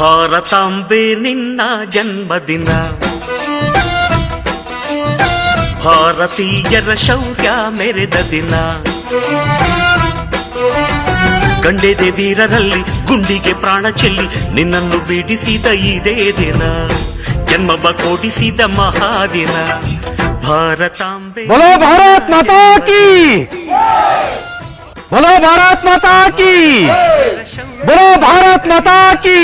ಭಾರತಾಂಬೆ ನಿನ್ನ ಜನ್ಮದಿನ, ಭಾರತೀಯರ ಶೌರ್ಯ ಮೆರೆದ ದಿನ. ಕಂಡೆದೆ ವೀರರಲ್ಲಿ ಗುಂಡಿಗೆ ಪ್ರಾಣ ಚೆಲ್ಲಿ ನಿನ್ನನ್ನು ಬಿಡಿಸಿದ ಇದೇ ದಿನ, ಜನ್ಮವ ಕೊಡಿಸಿದ ಮಹಾದಿನ. ಭಾರತಾಂಬೆ बोलो भारत माता की, बोलो भारत माता की, बोलो भारत माता की.